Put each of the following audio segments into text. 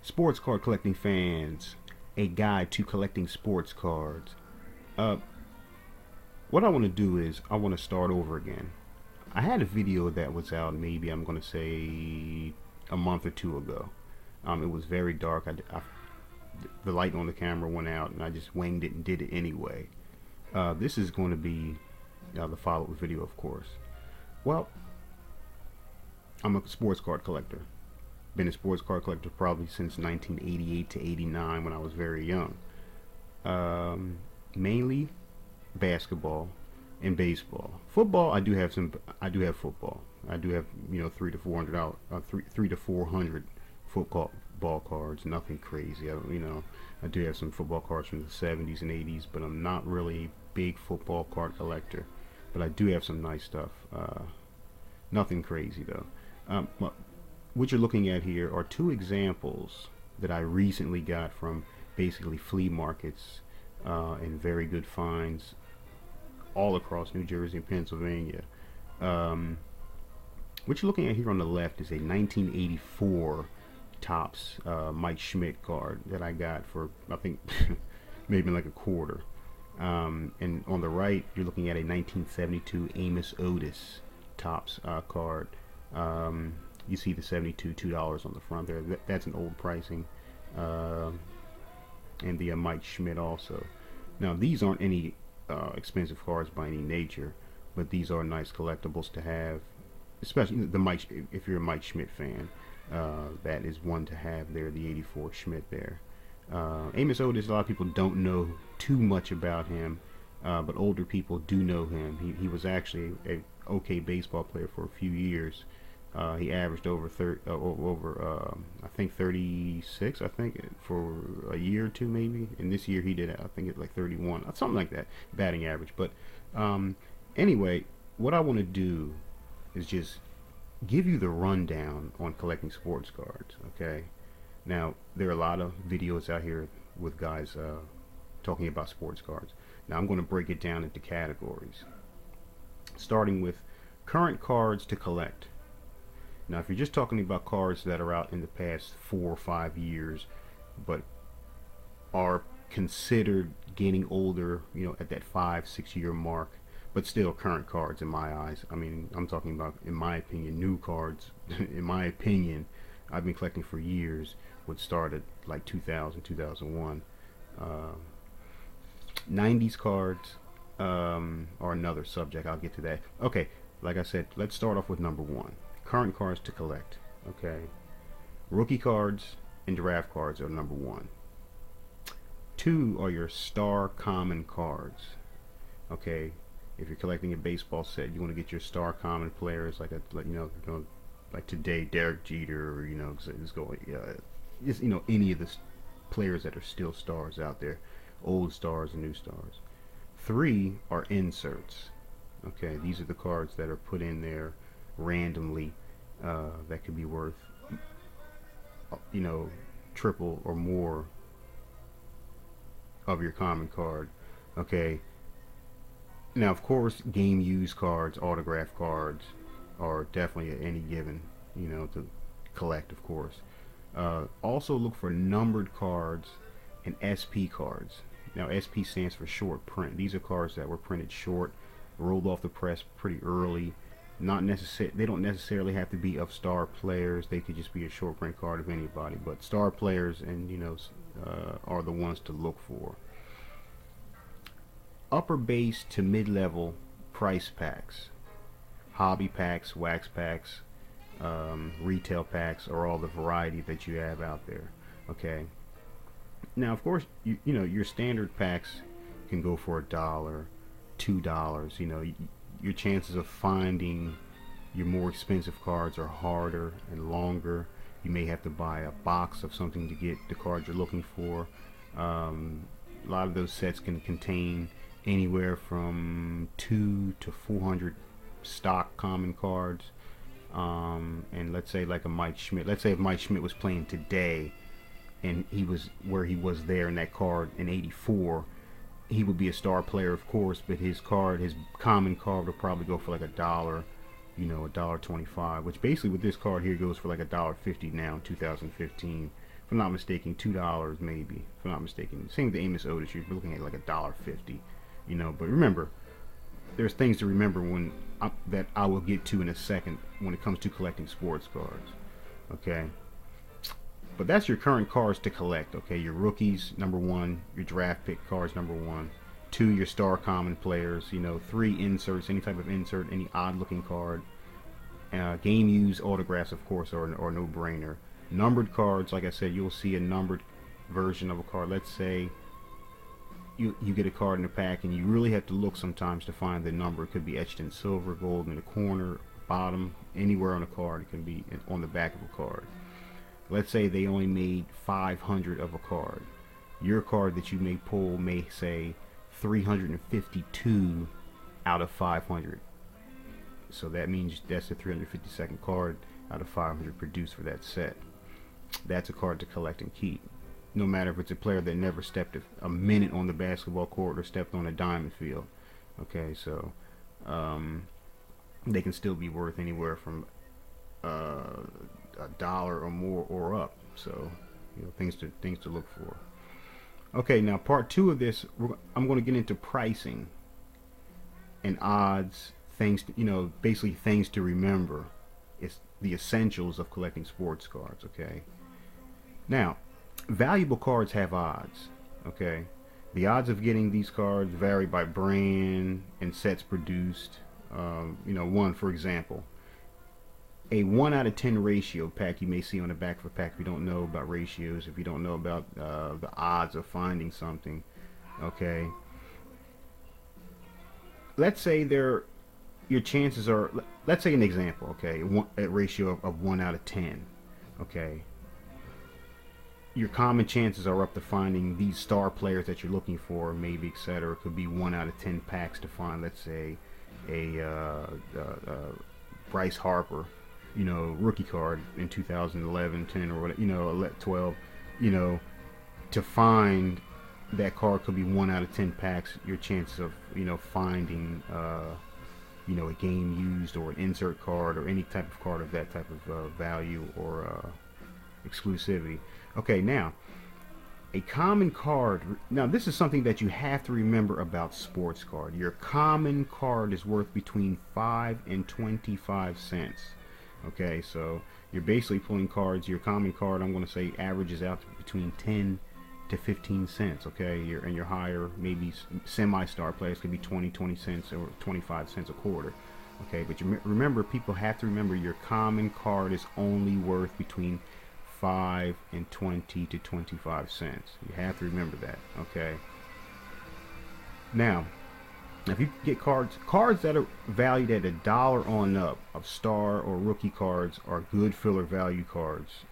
Sports card collecting fans, a guide to collecting sports cards. Uh, what I want to do is I want to start over again. I had a video that was out maybe I'm going to say a month or two ago. It was very dark. The light on the camera went out and I just winged it and did it anyway. This is going to be the follow-up video, of course. Well, I'm a sports card collector. Been a sports card collector probably since 1988 to 89 when I was very young. Mainly basketball and baseball. Football, I do have some. I do have football. I do have three to 400 out, three to 400 football ball cards. Nothing crazy. I do have some football cards from the 70s and 80s, but I'm not really a big football card collector. But I do have some nice stuff. Nothing crazy though. What you're looking at here are two examples that I recently got from basically flea markets and very good finds all across New Jersey and Pennsylvania. What you're looking at here on the left is a 1984 Topps Mike Schmidt card that I got for I think maybe like a quarter. And on the right, you're looking at a 1972 Amos Otis Topps card. You see the 72 $2 on the front there. That's an old pricing. And the Mike Schmidt also. Now these aren't any expensive cards by any nature, but these are nice collectibles to have, especially the Mike. If you're a Mike Schmidt fan, that is one to have there. The '84 Schmidt there. Amos Otis, a lot of people don't know too much about him, but older people do know him. He was actually a okay baseball player for a few years. He averaged over I think 36 for a year or two maybe, and this year he did I think it's like 31, something like that, batting average. But anyway, what I want to do is just give you the rundown on collecting sports cards. Okay, now there are a lot of videos out here with guys talking about sports cards. Now I'm going to break it down into categories, starting with current cards to collect. Now, if you're just talking about cards that are out in the past 4 or 5 years, but are considered getting older, at that 5-6 year mark, but still current cards in my eyes. I mean, I'm talking about, in my opinion, new cards. In my opinion, I've been collecting for years. Would start at like 2000, 2001. 90s cards are another subject. I'll get to that. Okay, like I said, let's start off with number one. Current cards to collect. Okay, rookie cards and draft cards are number one. Two are your star common cards. Okay, if you're collecting a baseball set, you want to get your star common players like today Derek Jeter, or any of the players that are still stars out there, old stars and new stars. Three are inserts. Okay, these are the cards that are put in there randomly, that could be worth triple or more of your common card. Okay, now of course game used cards, autograph cards are definitely at any given to collect, of course. Also look for numbered cards and SP cards. Now SP stands for short print. These are cards that were printed short, rolled off the press pretty early. They don't necessarily have to be of star players. They could just be a short print card of anybody, but star players and are the ones to look for. Upper base to mid-level price packs, hobby packs, wax packs, retail packs, or all the variety that you have out there. Okay, now of course your standard packs can go for $1, $2. Your chances of finding your more expensive cards are harder and longer. You may have to buy a box of something to get the card you're looking for. A lot of those sets can contain anywhere from 200 to 400 stock common cards. And let's say like a Mike Schmidt. Let's say if Mike Schmidt was playing today and he was where he was there in that card in '84, he would be a star player, of course, but his common card would probably go for like $1, $1.25, which basically with this card here goes for like $1.50 now in 2015 if I'm not mistaken, $2 maybe. If I'm not mistaken, same with the Amos Otis, you're looking at like $1.50. But remember, there's things to remember that I will get to in a second when it comes to collecting sports cards. Okay, but that's your current cards to collect. Okay, your rookies number one, your draft pick cards number one, two your star common players. Three inserts, any type of insert, any odd looking card. Game used autographs, of course, are no brainer. Numbered cards, like I said, you'll see a numbered version of a card. Let's say you get a card in a pack and you really have to look sometimes to find the number. It could be etched in silver, gold in the corner, bottom, anywhere on a card. It can be on the back of a card. Let's say they only made 500 of a card. Your card that you may pull may say 352 out of 500. So that means that's the 352nd card out of 500 produced for that set. That's a card to collect and keep. No matter if it's a player that never stepped a minute on the basketball court or stepped on a diamond field. Okay, so they can still be worth anywhere from $1 or more or up. So things to look for. Okay, now part two of this, I'm going to get into pricing and odds, things basically things to remember. It's the essentials of collecting sports cards. Okay, now valuable cards have odds. Okay, the odds of getting these cards vary by brand and sets produced. For example, a 1 out of 10 ratio pack you may see on the back of a pack. If you don't know about ratios, if you don't know about the odds of finding something, okay, let's say your chances are, let's say an example, okay, a ratio of 1 out of 10, okay, your common chances are up to finding these star players that you're looking for, maybe, etc. It could be 1 out of 10 packs to find, let's say, a Bryce Harper, rookie card in 2011, 10, or whatever, 12, to find that card could be 1 out of 10 packs. Your chances of, finding, a game used or an insert card or any type of card of that type of value or exclusivity. Okay, now a common card. Now this is something that you have to remember about sports card. Your common card is worth between 5 and 25 cents. Okay, so you're basically pulling cards. Your common card, I'm going to say, averages out to between 10 to 15 cents. Okay, your higher, maybe semi-star players could be 20 cents or 25 cents a quarter. Okay, but remember, people have to remember your common card is only worth between 5 and 20 to 25 cents. You have to remember that. Okay. Now, if you get cards that are valued at $1 on up of star or rookie cards are good filler value cards,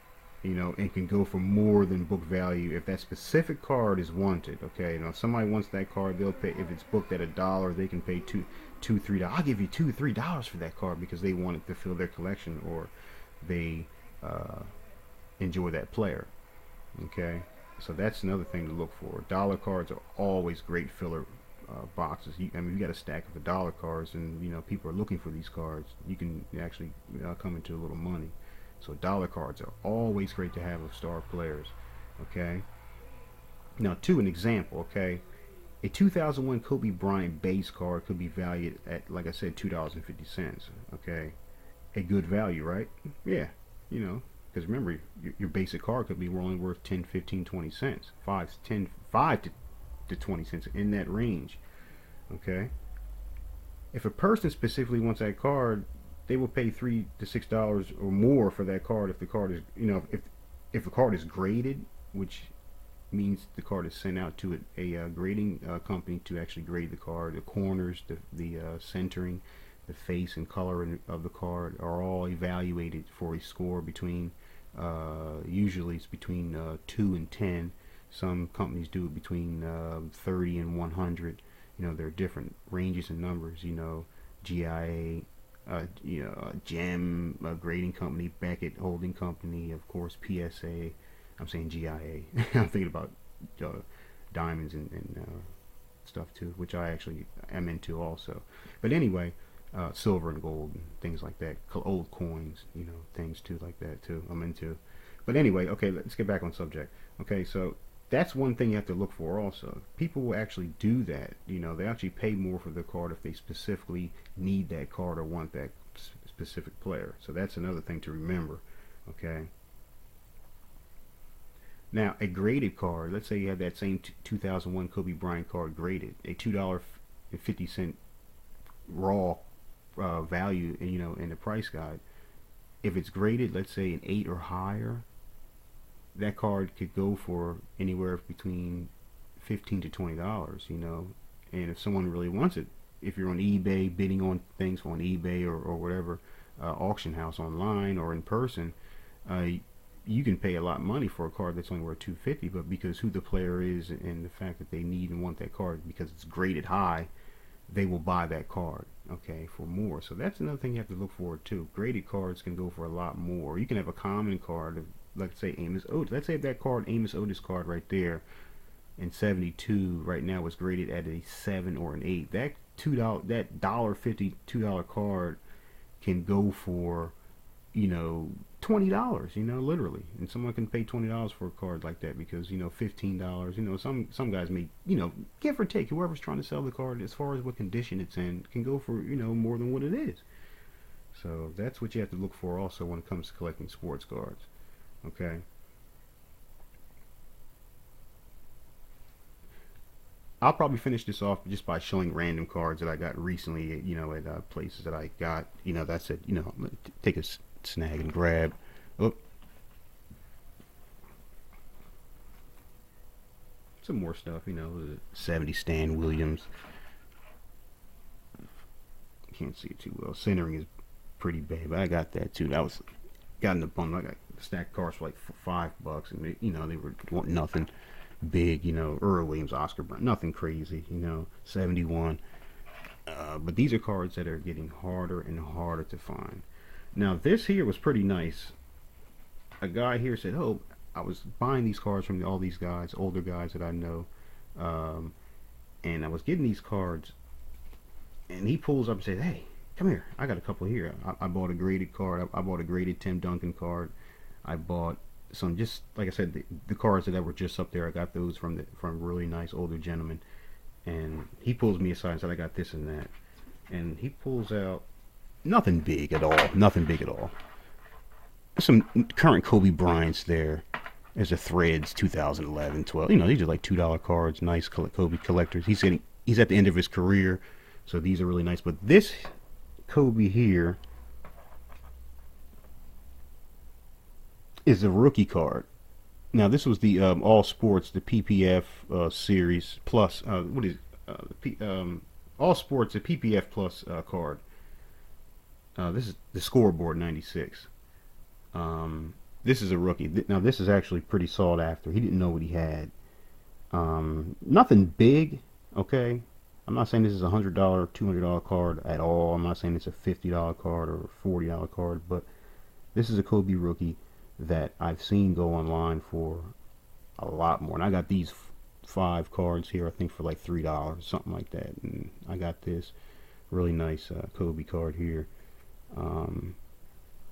and can go for more than book value if that specific card is wanted. Okay, now if somebody wants that card, they'll pay. If it's booked at $1, they can pay $2-3. I'll give you $2-3 for that card because they want it to fill their collection or they enjoy that player. Okay, so that's another thing to look for. Dollar cards are always great filler boxes. You got a stack of $1 cards, and people are looking for these cards. You can actually come into a little money. So dollar cards are always great to have of star players. Okay. Now, an example. Okay, a 2001 Kobe Bryant base card could be valued at, like I said, $2.50. Okay, a good value, right? Yeah, because remember, your basic card could be only worth 10, 15, 20 cents, 5 to 20 cents, in that range. Okay, if a person specifically wants that card, they will pay $3 to $6 or more for that card if the card is, if the card is graded, which means the card is sent out to a grading company to actually grade the card. The corners, the centering, the face and color of the card are all evaluated for a score between, usually it's between 2 and 10. Some companies do it between 30 and 100. There are different ranges and numbers. GIA, GEM grading company, Beckett holding company, of course, PSA. I'm saying GIA. I'm thinking about diamonds and stuff too, which I actually am into also. But anyway, silver and gold and things like that, old coins, things too like that too, I'm into. But anyway, okay, let's get back on subject. Okay, so that's one thing you have to look for also. People will actually do that. You know, they actually pay more for the card if they specifically need that card or want that specific player. So that's another thing to remember. Okay. Now, a graded card, let's say you have that same 2001 Kobe Bryant card graded, a $2.50 raw value, you know, in the price guide. If it's graded, let's say an 8 or higher, that card could go for anywhere between $15 to $20, you know. And if someone really wants it, if you're on eBay bidding on things on eBay or whatever auction house online or in person, uh, you can pay a lot of money for a card that's only worth 250. But because who the player is and the fact that they need and want that card because it's graded high, they will buy that card, okay, for more. So that's another thing you have to look for too. Graded cards can go for a lot more. You can have a common card, let's say Amos Otis. Let's say that card, Amos Otis card right there in 72 right now was graded at a 7 or an 8. That $2, that $1.50 $2 card can go for, you know, $20, you know, literally. And someone can pay $20 for a card like that because, you know, $15, you know, some guys may, you know, give or take, whoever's trying to sell the card as far as what condition it's in can go for, you know, more than what it is. So that's what you have to look for also when it comes to collecting sports cards. Okay. I'll probably finish this off just by showing random cards that I got recently, you know, at places that I got, you know, that's it, you know, take a snag and grab. Oh, some more stuff, you know, 70 Stan Williams. Can't see it too well. Centering is pretty bad, but I got that too. That was got in the bundle. I got stacked cards for like $5, and they, you know, they were wanting nothing big, you know, Earl Williams, Oscar Brown, nothing crazy, you know, 71. But these are cards that are getting harder and harder to find. Now, this here was pretty nice. A guy here said, oh, I was buying these cards from all these guys, older guys that I know, um, and I was getting these cards, and he pulls up and says, hey, come here, I got a couple here. I bought a graded card. I bought a graded Tim Duncan card. I bought some, just like I said, the cards that were just up there. I got those from really nice older gentlemen. And he pulls me aside and said, I got this and that. And he pulls out nothing big at all. Nothing big at all. Some current Kobe Bryants there. There's a Threads 2011, 12. You know, these are like $2 cards. Nice Kobe collectors. He's at the end of his career, so these are really nice. But this Kobe here is a rookie card. Now this was the All Sports, the PPF series plus. What is All Sports, the PPF plus card. This is the scoreboard 96. This is a rookie. Now this is actually pretty sought after. He didn't know what he had. Nothing big, okay. I'm not saying this is a $100, $200 card at all. I'm not saying it's a $50 card or a $40 card, but this is a Kobe rookie that I've seen go online for a lot more. And I got these 5 cards here, I think for like $3, something like that. And I got this really nice Kobe card here.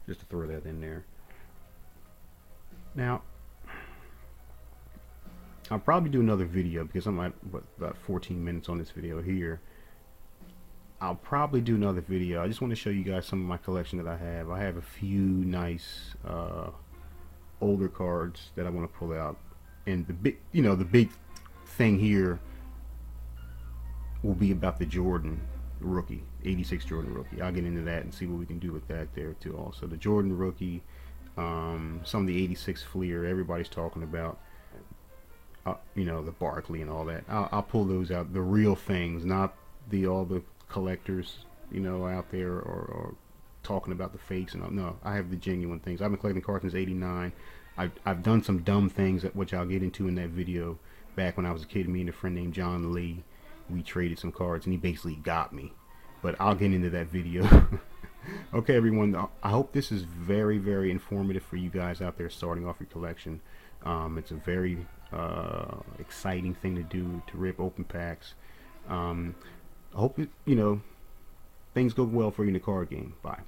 Just to throw that in there. Now, I'll probably do another video because I'm at about 14 minutes on this video here. I'll probably do another video. I just want to show you guys some of my collection that I have. I have a few nice older cards that I want to pull out, and the big, you know, the big thing here will be about the Jordan rookie, 86 Jordan rookie. I'll get into that and see what we can do with that there too. Also, the Jordan rookie, some of the 86 Fleer everybody's talking about. You know, the Barkley and all that. I'll pull those out. The real things, not all the collectors, you know, out there or talking about the fakes and all. No, I have the genuine things. I've been collecting cards since '89. I've done some dumb things which I'll get into in that video. Back when I was a kid, me and a friend named John Lee, we traded some cards and he basically got me. But I'll get into that video. Okay, everyone. I hope this is very, very informative for you guys out there starting off your collection. It's a very exciting thing to do, to rip open packs. I hope you know things go well for you in the card game. Bye.